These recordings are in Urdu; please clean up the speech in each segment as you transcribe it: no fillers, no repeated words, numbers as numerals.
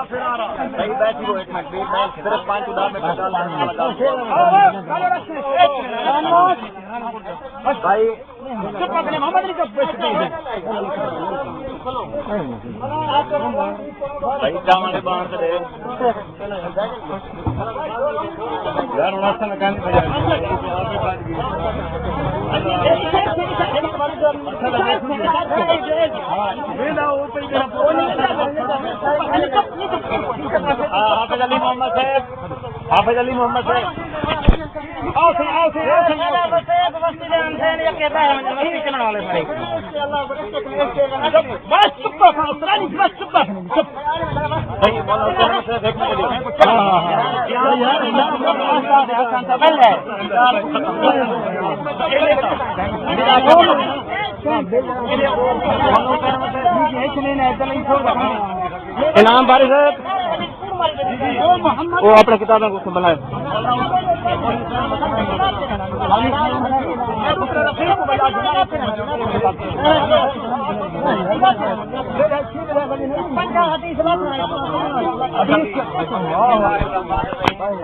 بیٹھی ہو ایک منٹ میں صرف 5 ادار میں بھائی بھائی چاول باہر سے دے حافظ علی محمد صاحب حافظ علی محمد صاحب انعام باری صاحب وہ اپنے کتابیں کو بنائے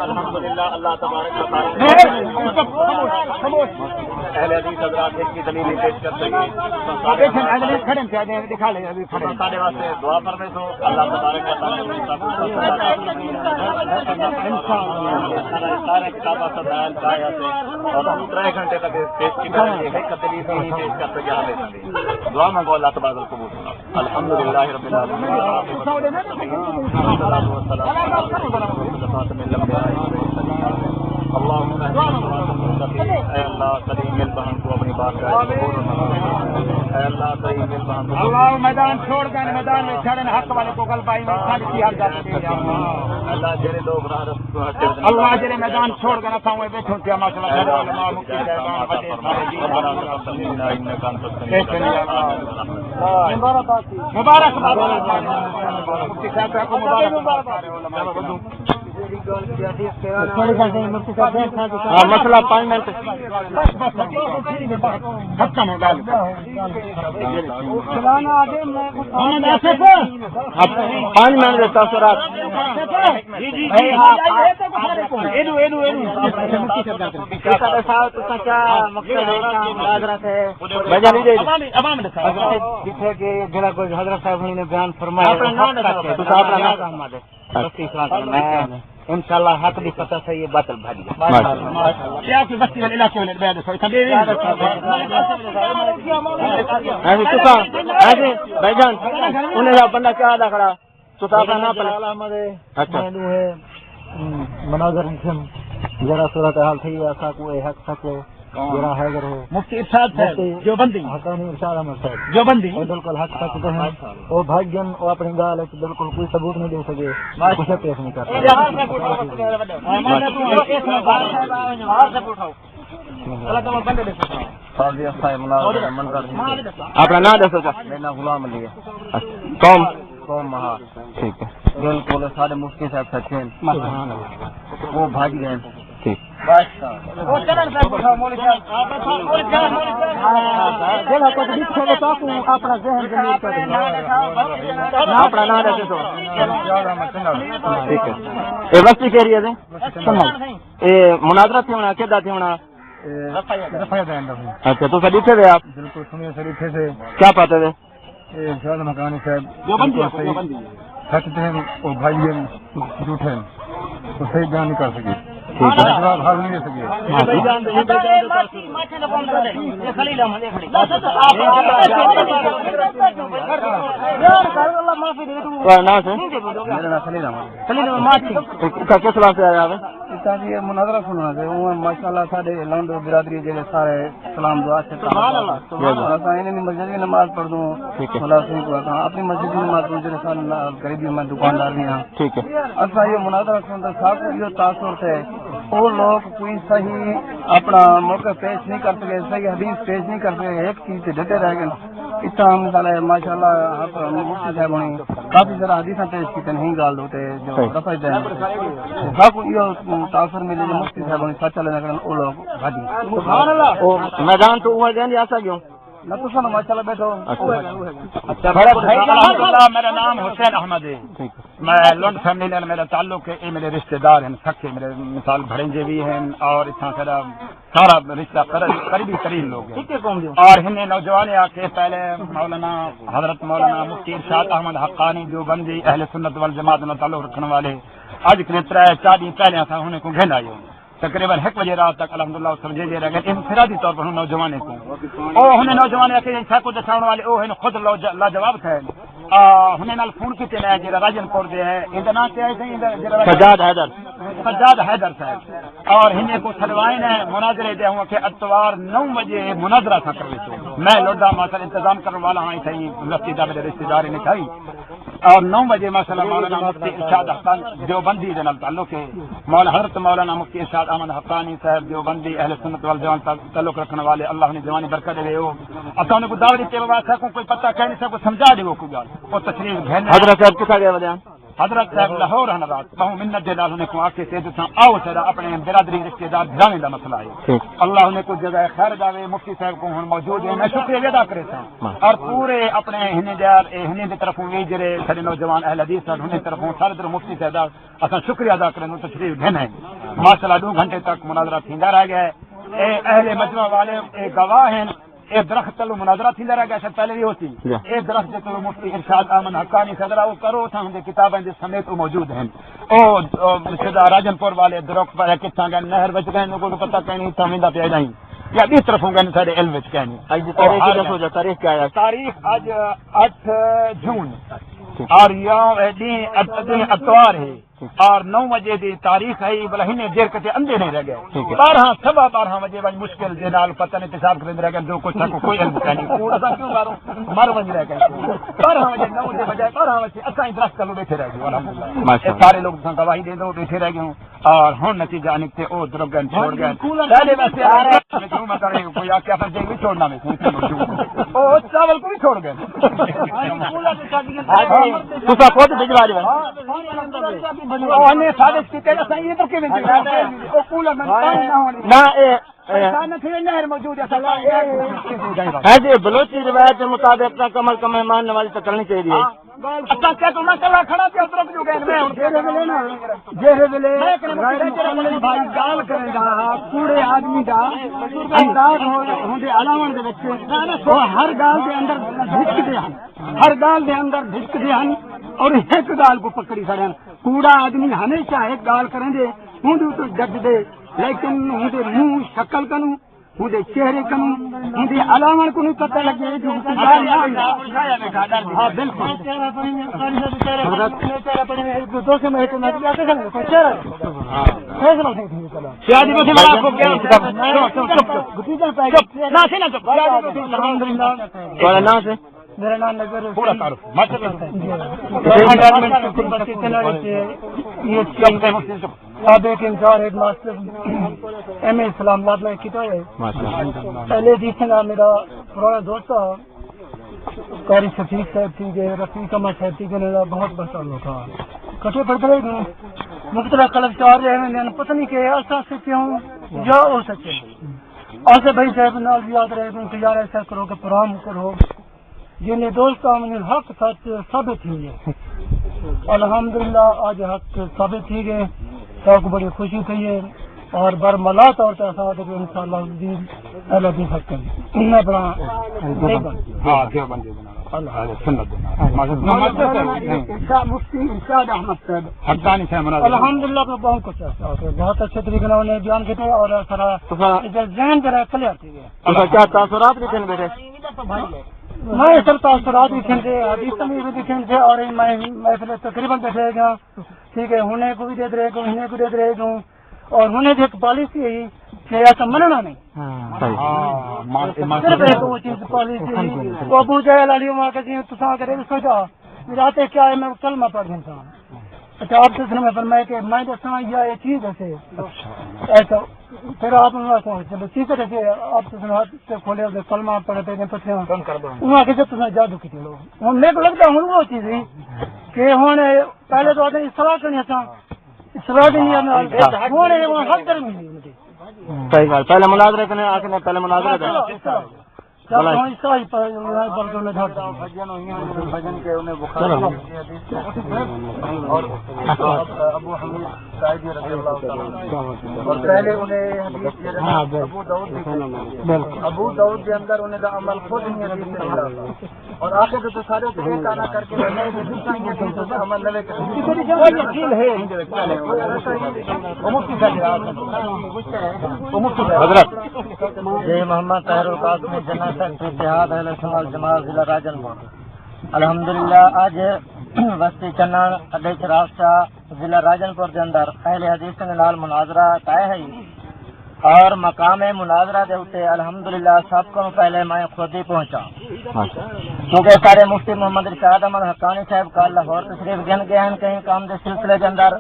الحمدللہ اللہ تبارک و تعالی اہل حدیث حضرات کی دلیل پیش کر سکے سارے واسطے دعا فرمائے تو اللہ تبارک و تعالی سارے کتابیں سدائل چاہے اور 3 گھنٹے تک پیش کی دلیل نہیں پیش کر سکے دعا مانگو اللہ تبارک قبول الحمدللہ رب العالمین اللهم اے اللہ کریم البہن کو اپنی بات کا اے اللہ کریم البہن کو اللہ میدان چھوڑ کر میدان میں چھڑن حق والے کو غلبائی میں ساری کی حال جاتے ہیں اللہ جڑے لوگ راہ رستہ اللہ جڑے میدان چھوڑ کر تھا وہ بیٹھو کیا ماشاءاللہ علماء مفتی صاحبان بڑے مبارک مفتی صاحب کو مبارک مسئلہ 5 منٹ ختم ہو گیا 5 منٹ تاثرات حضرت صاحب نے بیان فرمایا انشاءاللہ حق بھی پتہ سے یہ باطل بھاجی کیا کی بستی والے علاقے میں بیان سوئی تھا بھائی جان انہیں بندہ کیا ادا کرا تو اپنا نہ پڑے اچھا مناظر ذرا صورت حال تھی ایسا کوئی حق سچ ذرا حیدر ہو مفتی ارشاد صاحب جو بندی حقانی ارشاد احمد صاحب جو بندی بالکل حق سچ تو ہیں وہ بھائی جن وہ اپنی گال ہے بالکل کوئی ثبوت نہیں دے سکے کچھ پیش نہیں کرتے اپنا نام دسو میرا غلام علی ہے قوم مہا ٹھیک ہے بالکل سارے مفتی صاحب سچے ہیں وہ بھاگ گئے ٹھیک اپنا نام رکھے تو ٹھیک ہے یہ بستی کہہ رہی ہے مناظرہ تھی ہونا کدا تھی ہونا اچھا تو سر اتنے تھے آپ بالکل سنیے سر اتنے سے کیا پاتے تھے شاید مکانی صاحب سچ تھے وہ بھائی جھوٹے تو صحیح بیان نہیں کر سکے جواب حال نہیں دے سکے کس طرح سے آیا یہ مناظرہ سننا تھا ماشاء اللہ سارے لانڈ برادری جیسے سارے سلام دعا سے مسجد کی نماز پڑھ دوں اپنی مسجد کی نماز پڑھوں جیسے غریبی میں دکاندار بھی ہوں ٹھیک ہے اچھا یہ مناظرہ سنتا صاحب یہ تاثر تھے وہ لوگ کوئی صحیح اپنا موقع پیش نہیں کر سکے صحیح حدیث پیش نہیں کر سکے ایک چیز سے ڈٹے رہ گئے اتنا مثال ہے ماشاء اللہ مفتی صاحب نے کافی ذرا حدیث پیش کی نہیں گال ہوتے جو رفع دین سب یہ تاثر ملے جو مفتی صاحب نے سچ لینا کرن وہ لوگ بھاجی میدان تو عمر جان ایسا کیوں نہ تو سن ماشاءاللہ بیٹھو میرا نام حسین احمد ہے میں لنڈ فیملی نے میرا تعلق ہے یہ میرے رشتہ دار ہیں سکے میرے مثال بھڑنجے بھی ہیں اور اس طرح سارا رشتہ قریبی ترین لوگ ہیں اور ہمیں نوجوان آ کے پہلے مولانا حضرت مولانا مفتی ارشاد احمد حقانی جو بندی اہل سنت والجماعت میں تعلق رکھنے والے اج کے 3-4 دن پہلے ہونے کو گھن آئے تقریباً 1 بجے رات تک الحمدللہ سمجھے رہ گئے انفرادی طور پر نوجوان کو انہیں نوجوان کو دساؤ والے وہ خود لاجواب تھے انہیں نال فون کیتے ہیں جڑا راجن پور دے ہے اندا نام کیا ہے سجاد حیدر صاحب اور انہیں کو سلوائے نے مناظرے دے ہوں کہ اتوار 9 بجے مناظرہ تھا کر وچ میں لوڈا ماسل انتظام کرنے والا ہاں تھئی لفتی دا میرے رشتہ دار نے تھئی اور 9 بجے ماشاءاللہ مولانا مفتی ارشاد حقانی دیوبندی دے نال تعلق ہے مولانا حضرت مولانا مفتی ارشاد احمد حقانی صاحب دیوبندی اہل سنت والجماعت تعلق رکھنے والے اللہ نے جوانی برکت دے وہ اساں کو دعوت تے واسطے کوئی پتہ کہنے سے کو سمجھا دے وہ کوئی گل وہ تشریف گھن حضرت صاحب کتھا گیا ودیان حضرت صاحب لاہور ہیں رات بہو منت دے نال نے کو آکے تے تساں آؤ سر اپنے برادری رشتہ دار جانے دا مسئلہ ہے اللہ نے کو جگہ خیر داوے مفتی صاحب کو ہن موجود ہے میں شکریہ ادا کرے تھا اور پورے اپنے ہنے دار ہنے دی طرفوں وی جڑے سارے نوجوان اہل حدیث ہیں ہنے طرفوں سارے طرف مفتی صاحب اساں شکریہ ادا کرن تشریف گھن ہے ماشاءاللہ 2 گھنٹے تک مناظرہ تھیندا رہ گیا اے اہل مجمع والے اے گواہ ہیں اے درخت تلو مناظرہ تھیندا رہ گیا شاید پہلے بھی ہوتی اے درخت دے تلو مفتی ارشاد احمد حقانی صدر وہ کرو تھا ہن کتابیں دے سمیت موجود ہیں او رشتہ راجن پور والے درخت پر کتھاں گئے نہر وچ گئے نو کو پتہ کہیں تھا ویندا پیا نہیں یا اس طرف گئے سارے علم وچ کہیں اج تاریخ کیا ہے تاریخ اج 8 جون اور یوم اتوار ہے اور 9 بجے دی تاریخ ہے بلہنے دیر کتے اندے نہیں رہ گئے 12 بجے وج مشکل دے نال پتہ نہیں پیشاب کرنے رہ گئے جو کچھ تھا کوئی علم نہیں کوڑا سا کیوں مر ونج رہ گئے 12 بجے 9 بجے 12 بجے اساں درخت کلو بیٹھے رہ گئے الحمدللہ سارے لوگ سان گواہی دے دو بیٹھے رہ گئے اور ہن نتیجہ نکتے او درگن چھوڑ گئے پہلے ویسے کیوں میں کرے کوئی آ کے اپنے بھی چھوڑنا میں او چاول کو بھی چھوڑ گئے تسا خود بھجوا دیو نے ثابت کیتے نہ صحیح تو کیویں او کولر میں پانی نہ ہونی نہ اے نہ تھی نہر موجود ہے جی بلوچی روایت کے مطابق کم از کم مہمان نوازی تو کرنی چاہیے اچھا کیا تم نہ کلا کھڑا تے ادرک جو گئے میں جے ویلے بھائی گال کرے گا کوڑے آدمی دا انداز ہوندے علاوہ دے وچ ہر گال دے اندر بھٹکدے ہیں ہر گال دے اندر بھٹکدے ہیں اور ایک گال کو پکڑی کھڑے ہیں کوڑا آدمی ہمیشہ ایک گال کریں دے ہوں تو جج دے لیکن ہوں دے منہ شکل کنوں ہوں دے چہرے کنوں ہوں دے علاوہ کو نہیں پتہ لگے جو ہاں بالکل میرا نام نظر پورا تعارف سابق انچارج ہیڈ ماسٹر ایم اے اسلام آباد میں کیا ہے پہلے دیکھنا میرا پرانا دوست تھا قاری شفیق صاحب تھی گئے رفیق احمد صاحب تھی گئے بہت بڑا تعلق تھا کٹھے پڑھتے رہے مختلف قلب چار رہے ہیں پتہ نہیں کہ ایسا سچے ہوں یا ہو سچے ایسے بھائی صاحب نال بھی یاد رہے کہ یار ایسا کرو کہ پرام کرو جنہیں دوست حق سچ ثابت تھی گئے الحمدللہ آج حق ثابت تھی گئے تو بڑی خوشی تھی ہے اور برملا طور پر انشاءاللہ اللہ حق میں بڑا مفتی ارشاد احمد صاحب حقانی صاحب الحمدللہ کو بہت کچھ ایسا ہوتا ہے بہت اچھے طریقے سے انہیں بیان کیے اور سارا ذہن ذرا کلیئر تھی گئے کیا تاثرات لکھنے بیٹھے میں سر تاثرات لکھن سے حدیث میں بھی لکھن سے اور میں تقریباً بیٹھے گا ٹھیک ہے ہونے کو بھی دیتے رہے گا ہونے کو دیتے رہے گا اور ہونے کی ایک پالیسی ہے کہ ایسا مننا نہیں وہ چیز پالیسی وہ ابو جہل علی وہاں کہ تصا کرے سوچا راتے کیا ہے میں کلمہ پڑھ دیتا ہوں اچھا آپ سے میں فرمایا کہ میں دساں یہ چیز ایسے ایسا پھر آپ چلو ٹھیک ہے آپ سے کھولے کلمہ پڑھتے ہیں پچھلے وہاں کہ جب جادو کی لوگ میرے کو لگتا ہوں وہ چیز ہے کہ ہوں پہلے تو آتے اصلاح کرنی اصلاح دینی ہوں حق کرنی صحیح بات پہلے مناظرہ کرنے آ کے پہلے مناظرہ بھجن کے انہیں بخاری اور ابو حمید سعیدی رضی اللہ تعالیٰ اور پہلے انہیں ابو داؤد کے اندر انہیں دا عمل خود ہی حدیث سے ملا اور آخر تو سارے ایک آنا کر کے عمل نوے حضرت جی محمد طاہر القاسمی جنرل سیکرٹری اتحاد اہل سنت جماعت ضلع راجن پور الحمدللہ آج وسطی چنان اڈے راستہ ضلع راجن پور کے اندر اہل حدیث کے نال مناظرہ طے ہے اور مقام مناظرہ دے اتے الحمدللہ سب کو پہلے میں خود ہی پہنچا کیونکہ سارے مفتی محمد ارشاد احمد حقانی صاحب کا لاہور تشریف گن گئے ہیں کہیں کام کے سلسلے کے اندر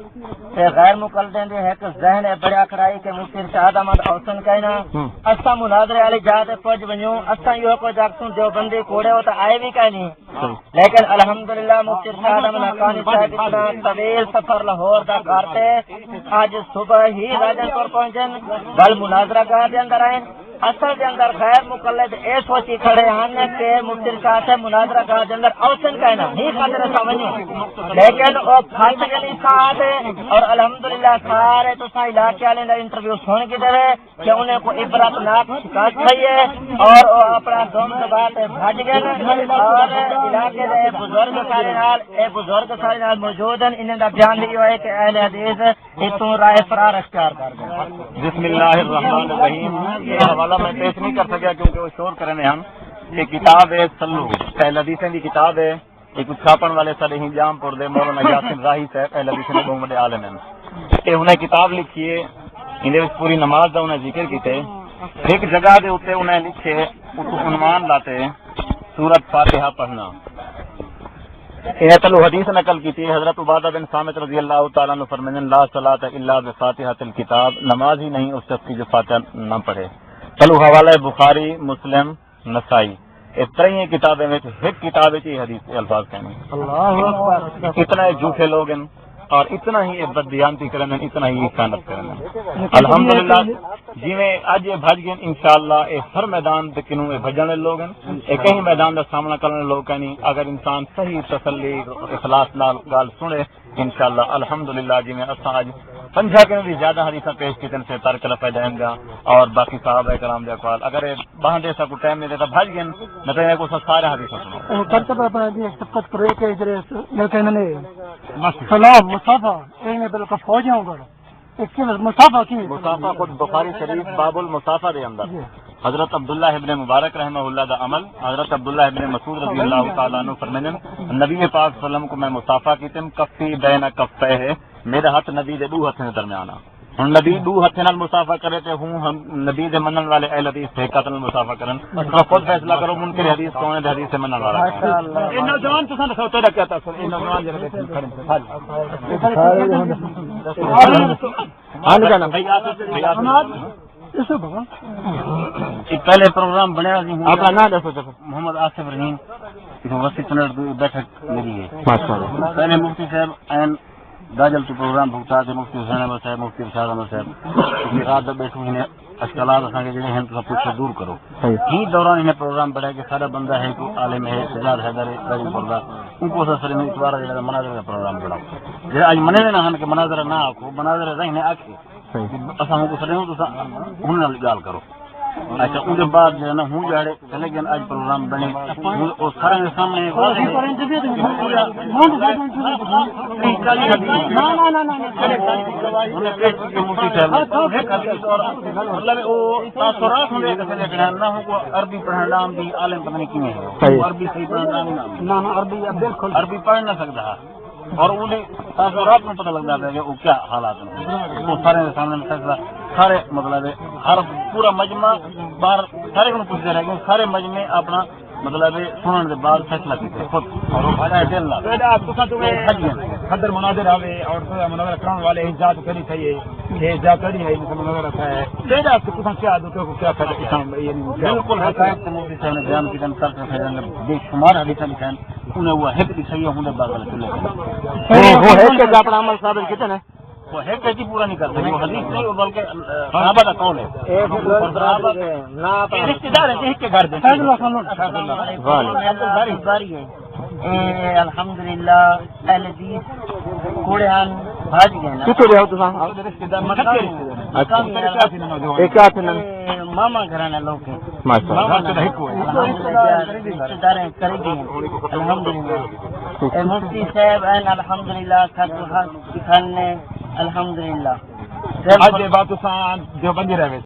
غیر مقلدین دی ہے کہ ذہن بڑا کھڑائی کہ مفتی ارشاد احمد اوسن کہنا اسا مناظرے والی جا تے پہنچ ونجوں اسا یو کو جاکسوں جو بندے کوڑے ہو تو آئے بھی کہ نہیں لیکن الحمدللہ مفتی ارشاد احمد حقانی صاحب اتنا طویل سفر لاہور دا کرتے آج صبح ہی راجن پور پہنچن بل مناظرہ گاہ دے اندر آئے اصل کے اندر غیر مقلد اے سوچی کھڑے ہیں کہ مفتی ارشاد سے مناظرہ گاہ دے اندر اوسن کہنا ہی قدر سمجھیں لیکن وہ پھنس گئی ساتھ اور الحمدللہ سارے تو علاقے والے نے انٹرویو سن کے دے کہ انہیں کو عبرت ناک شکایت چاہیے اور وہ اپنا دوم سے بات بھج گئے اور علاقے دے بزرگ سارے نال موجود ہیں انہیں دا بیان لیا ہے کہ اہل حدیث اتوں رائے فرار اختیار کر گئے بسم اللہ الرحمن الرحیم یہ حوالہ میں پیش نہیں کر سکیا کیونکہ وہ شور کرنے ہم یہ کتاب ہے سلو اہل حدیثیں کی کتاب ہے ایک چھاپن والے سر جام پور دے مولانا یاسین راہی صاحب اہل حدیث نے بہت بڑے عالم ہیں کہ انہیں کتاب لکھی ہے انہیں پوری نماز دا انہیں ذکر کیتے ایک جگہ دے اوتے انہیں لکھے عنوان لاتے سورۃ فاتحہ پڑھنا یہ تلو حدیث نقل کی تھی حضرت عبادہ بن صامت رضی اللہ تعالیٰ عنہ فرمائیں لا صلاۃ الا بفاتحۃ الکتاب نماز ہی نہیں اس شخص کی جو فاتحہ نہ پڑھے چلو حوالہ بخاری مسلم نسائی اس طرح یہ کتابیں میں ایک کتاب ہے حدیث کے الفاظ کہنے اتنا جھوٹے لوگ ہیں اور اتنا ہی بددیانتی کرنے اتنا ہی خیانت کرنے الحمدللہ جی میں آج یہ بھج گئے انشاءاللہ ہر میدان کنوں بھجنے لوگ ہیں کہیں میدان کا سامنا کرنے لوگ نہیں اگر انسان صحیح تسلی اخلاص نال گال سنے انشاءاللہ الحمدللہ جی میں اساں آج 50 کے بھی زیادہ حدیث پیش کی سے ترک لفظ جائیں گا اور باقی صحابہ کرام دے اقوال اگر باہر دے سا کو ٹائم نہیں دیتا بھج گئے نہ تو کو سارے حدیث سنو سلام مصطفیٰ ایک بالکل فوج ہوں گا مصطفیٰ کی مصطفیٰ خود بخاری شریف باب المصافہ دے اندر حضرت عبداللہ ابن مبارک رحمہ اللہ دا عمل حضرت عبداللہ ابن مسعود رضی اللہ تعالیٰ عنہ فرمائیں نبی پاک صلی اللہ علیہ وسلم کو میں مصافہ کی تم کفی بین کفے ہے میرا ہاتھ نبی دے دو ہاتھ کے درمیان ہوں نبی دو ہاتھ نال مصافہ کرے تے ہوں ہم نبی دے منن والے اہل حدیث سے ہاتھ نال مصافہ کرن خود فیصلہ کرو منکر حدیث کون ہے حدیث سے منن والا ان نوجوان تو سن سوتے رکھیا تھا ان نوجوان جڑے کھڑے پہلے پروگرام بنیا اپنا نام دسو محمد آصف رحیم وسیع کنڑ بیٹھک میری ہے پہلے مفتی صاحب این داجل تو پروگرام بھگتا تھے مفتی حسین احمد صاحب مفتی ارشاد احمد صاحب رات بیٹھو انہیں اشکالات اساں کے جڑے ہیں تو پوچھ دور کرو ہی دوران انہیں پروگرام بنایا کہ سارا بندہ ہے کو عالم ہے سجاد حیدر راجن پور دا ان کو سر میں اتوار جڑا مناظرہ کا پروگرام بناؤ جڑا اج منے نہ ہن کہ مناظرہ نہ آکو مناظرہ رہنے آکھے اساں کو سر تو ہن نال گال کرو اچھا ان کے بعد جو ہے نا ہوں جاڑے چلے گئے آج پروگرام بنے اور سارے کے سامنے عربی پڑھنا بھی عالم پتہ نہیں کیوں عربی صحیح پڑھنا عربی پڑھ نہ سکتا اور انہیں تاثرات میں پتہ لگ جاتا ہے کہ وہ کیا حالات ہیں وہ سارے سامنے فیصلہ سارے مطلب ہر پورا مجمع باہر سارے کو پوچھتے رہے گے سارے مجمع اپنا مطلب سننے کے بعد فیصلہ کیتے خود اور وہ فائدہ دل لا خدر مناظر آوے اور مناظر کرنے والے احجاج کری چاہیے یہ احجاج کری ہے مناظر ہے بیٹا تو کیا دو کو کیا کرے بالکل حقائق سے مفتی صاحب نے بیان کیتے سر سے فیضان بے شمار حدیث لکھیں انہیں وہ حق بھی صحیح ہوں بعد والے چلے وہ ہے کہ اپنا عمل ثابت کیتے ہیں وہ ہے کیسی پورا نہیں کرتے وہ حدیث نہیں وہ بلکہ صحابہ کا قول ہے رشتے دار ہیں ایک کے گھر دیں الحمدللہ اہل حدیث کوڑے ہن بھاج گئے نا کتنے رہو تساں رشتے دار مطلب ایک ہاتھ نہ ماما گھرانا لوگ ہیں ماشاءاللہ رشتے دار قریبی ہیں الحمدللہ مفتی صاحب ہیں الحمدللہ خان نے الحمدللہ آج یہ بات جو بندی رہے